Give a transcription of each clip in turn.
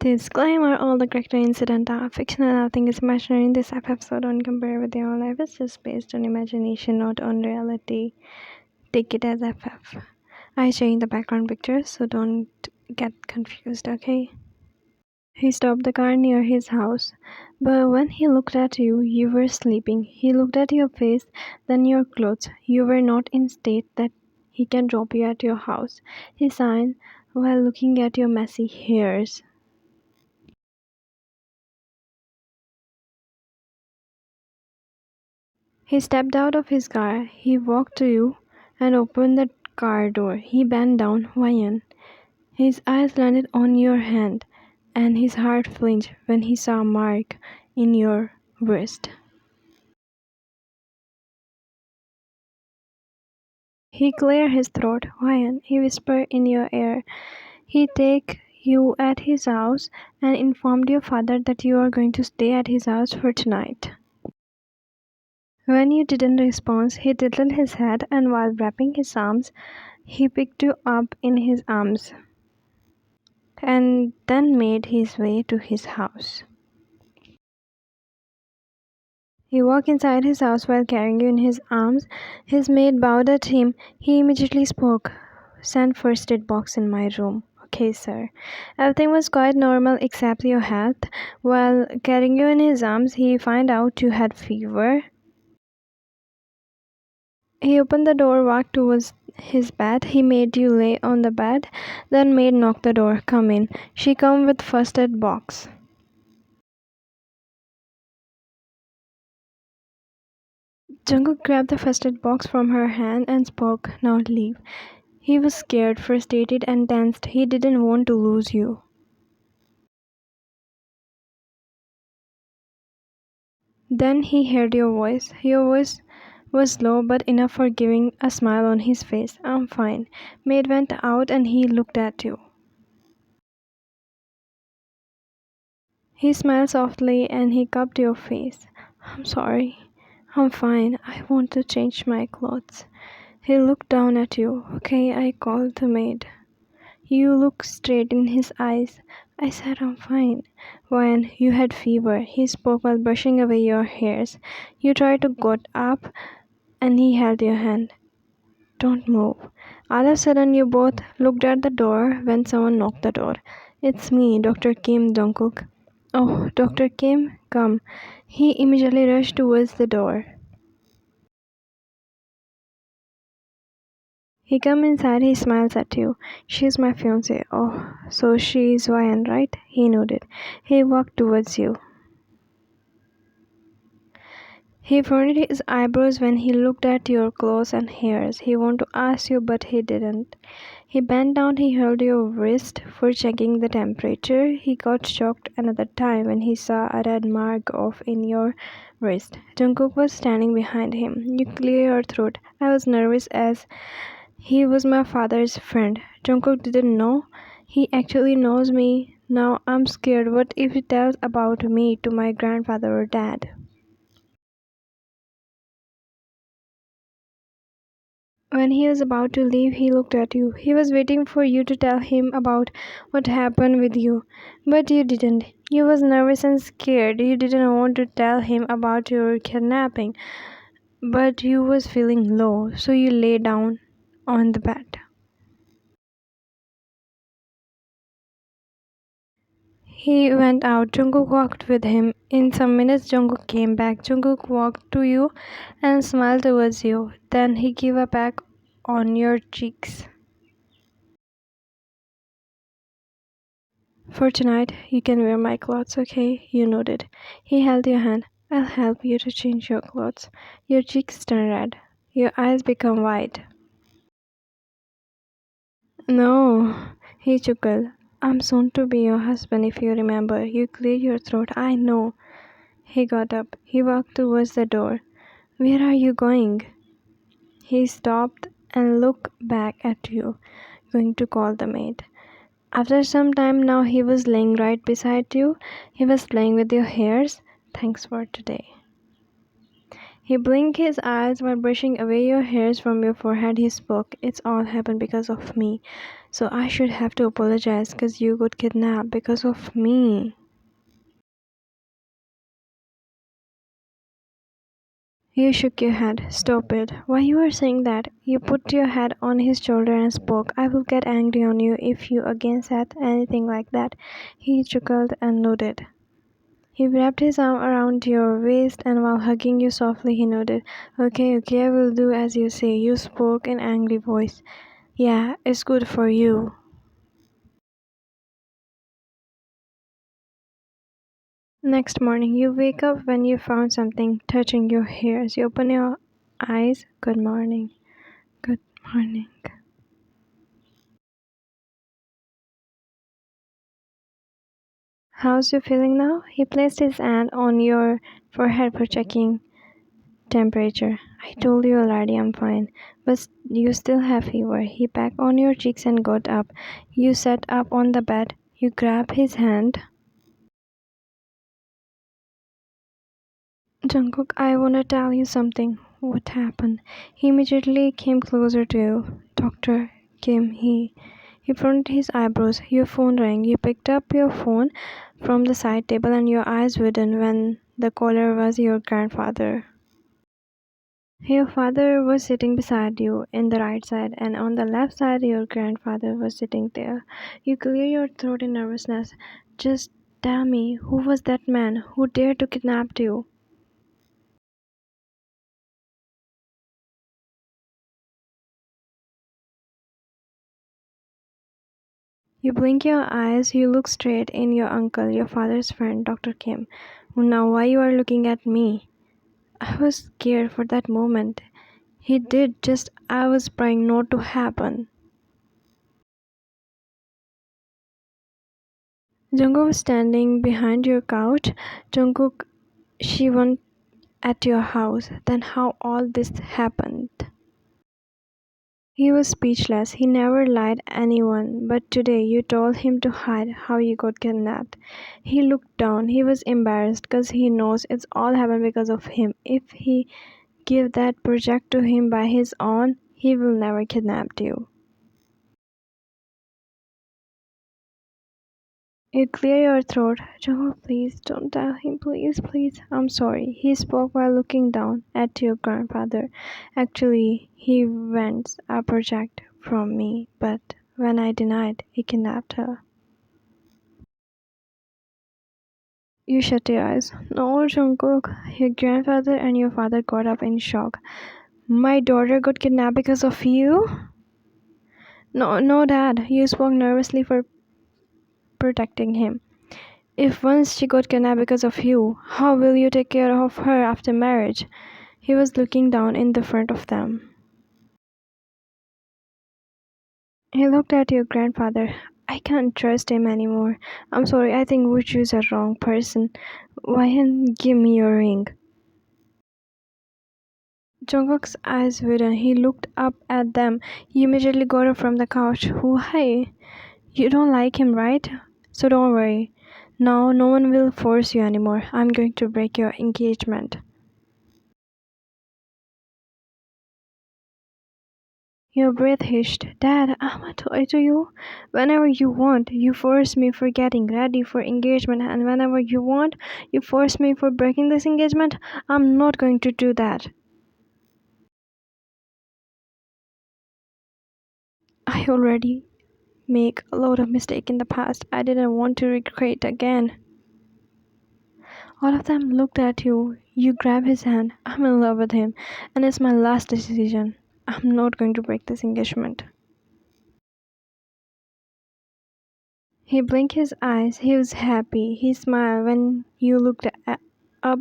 Disclaimer: all the character incidents are fictional, nothing is imaginary in this episode. Don't compare with your own life, it's just based on imagination, not on reality. Take it as FF. I changed the background picture, so don't get confused, okay? He stopped the car near his house, but when he looked at you, you were sleeping. He looked at your face, then your clothes. You were not in state that he can drop you at your house. He sighed while looking at your messy hairs. He stepped out of his car. He walked to you and opened the car door. He bent down, Ryan. His eyes landed on your hand, and his heart flinched when he saw a mark in your wrist. He cleared his throat. Ryan, he whispered in your ear. He take you at his house and informed your father that you are going to stay at his house for tonight. When you didn't respond, he tilted his head, and while wrapping his arms, he picked you up in his arms and then made his way to his house. He walked inside his house while carrying you in his arms. His maid bowed at him. He immediately spoke. Send first aid box in my room. Okay, sir. Everything was quite normal except your health. While carrying you in his arms, he found out you had fever. He opened the door, walked towards his bed. He made you lay on the bed. Then maid knocked the door. Come in. She come with first aid box. Jungkook grabbed the first aid box from her hand and spoke. Now leave. He was scared, frustrated, and tensed. He didn't want to lose you. Then he heard your voice. Your voice was low but enough for giving a smile on his face. I'm fine. Maid went out and he looked at you. He smiled softly and he cupped your face. I'm sorry. I'm fine. I want to change my clothes. He looked down at you. Okay, I called the maid. You looked straight in his eyes. I said I'm fine. When you had fever, he spoke while brushing away your hairs. You tried to get up and he held your hand. Don't move. All of a sudden you both looked at the door when someone knocked the door. It's me, Dr. Kim Jungkook. Oh, Dr. Kim, come. He immediately rushed towards the door. He come inside, he smiles at you. She's my fiance. Oh, so she's Ryan, right? He nodded. He walked towards you. He furrowed his eyebrows when he looked at your clothes and hairs. He wanted to ask you, but he didn't. He bent down, he held your wrist for checking the temperature. He got shocked another time when he saw a red mark off in your wrist. Jungkook was standing behind him. You clear your throat. I was nervous as he was my father's friend. Jungkook didn't know. He actually knows me. Now I'm scared. What if he tells about me to my grandfather or dad? When he was about to leave, he looked at you. He was waiting for you to tell him about what happened with you. But you didn't. You was nervous and scared. You didn't want to tell him about your kidnapping. But you was feeling low, so you lay down on the bed. He went out. Jungkook walked with him. In some minutes, Jungkook came back. Jungkook walked to you and smiled towards you. Then he gave a peck on your cheeks. For tonight, you can wear my clothes, okay? You nodded. He held your hand. I'll help you to change your clothes. Your cheeks turn red. Your eyes become wide. No, he chuckled. I'm soon to be your husband if you remember. You cleared your throat. I know. He got up. He walked towards the door. Where are you going? He stopped and looked back at you, going to call the maid. After some time now he was laying right beside you. He was playing with your hairs. Thanks for today. He blinked his eyes while brushing away your hairs from your forehead. He spoke. It's all happened because of me. So I should have to apologize because you got kidnapped because of me. You shook your head. Stop it. Why you are saying that? You put your head on his shoulder and spoke. I will get angry on you if you again said anything like that. He chuckled and nodded. He wrapped his arm around your waist and while hugging you softly he nodded. Okay, okay, I will do as you say. You spoke in angry voice. Yeah, it's good for you. Next morning, you wake up when you found something touching your hairs. You open your eyes. Good morning. Good morning. How's you feeling now? He placed his hand on your forehead for checking temperature. I told you already I'm fine, but you still have fever. He pecked on your cheeks and got up. You sat up on the bed. You grabbed his hand. Jungkook, I wanna tell you something. What happened? He immediately came closer to you. Doctor Kim, he fronted his eyebrows. Your phone rang. You picked up your phone from the side table and your eyes widened when the caller was your grandfather. Your father was sitting beside you in the right side, and on the left side, your grandfather was sitting there. You clear your throat in nervousness. Just tell me, who was that man who dared to kidnap you? You blink your eyes, you look straight in your uncle, your father's friend, Dr. Kim. Now, why you are looking at me? I was scared for that moment. He did just I was praying not to happen. Jungkook was standing behind your couch. Jungkook, she went at your house. Then how all this happened? He was speechless. He never lied anyone, but today you told him to hide how you got kidnapped. He looked down. He was embarrassed because he knows it's all happened because of him. If he give that project to him by his own, he will never kidnap you. You clear your throat. Jungkook, please don't tell him, please, please. I'm sorry. He spoke while looking down at your grandfather. Actually, he wants a project from me, but when I denied, he kidnapped her. You shut your eyes. No, Jungkook. Your grandfather and your father got up in shock. My daughter got kidnapped because of you? No, no, Dad. You spoke nervously for protecting him. If once she got kidnapped because of you, how will you take care of her after marriage? He was looking down in the front of them. He looked at your grandfather. I can't trust him anymore. I'm sorry, I think we choose a wrong person. Why didn't give me your ring? Jungkook's eyes widened. He looked up at them. He immediately got up from the couch. Why? You don't like him, right? So don't worry. Now no one will force you anymore. I'm going to break your engagement. Your breath hissed. Dad, I'm a toy to you. Whenever you want, you force me for getting ready for engagement, and whenever you want, you force me for breaking this engagement. I'm not going to do that. I already make a lot of mistake in the past. I didn't want to regret again. All of them looked at you. You grab his hand. I'm in love with him, and it's my last decision. I'm not going to break this engagement. He blinked his eyes. He was happy. He smiled when you looked up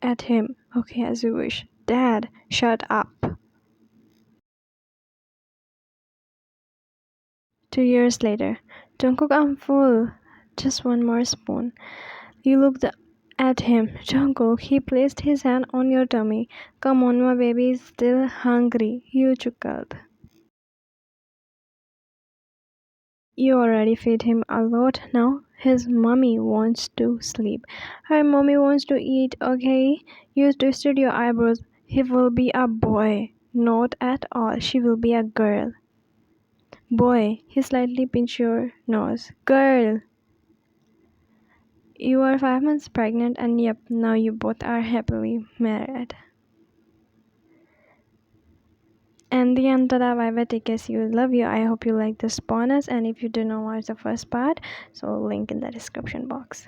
at him. Okay, as you wish. Dad, shut up. 2 years later. Jungkook, I'm full. Just one more spoon. You looked at him. Jungkook, he placed his hand on your tummy. Come on, my baby is still hungry. You chuckled. You already feed him a lot now. His mommy wants to sleep. Her mommy wants to eat, okay? You twisted your eyebrows. He will be a boy. Not at all. She will be a girl. Boy. He slightly pinched your nose. Girl. You are 5 months pregnant and yep, now you both are happily married. And the end, tada, bye bye, take care, see you, love you. I hope you like this bonus, and if you do not watch the first part, so link in the description box.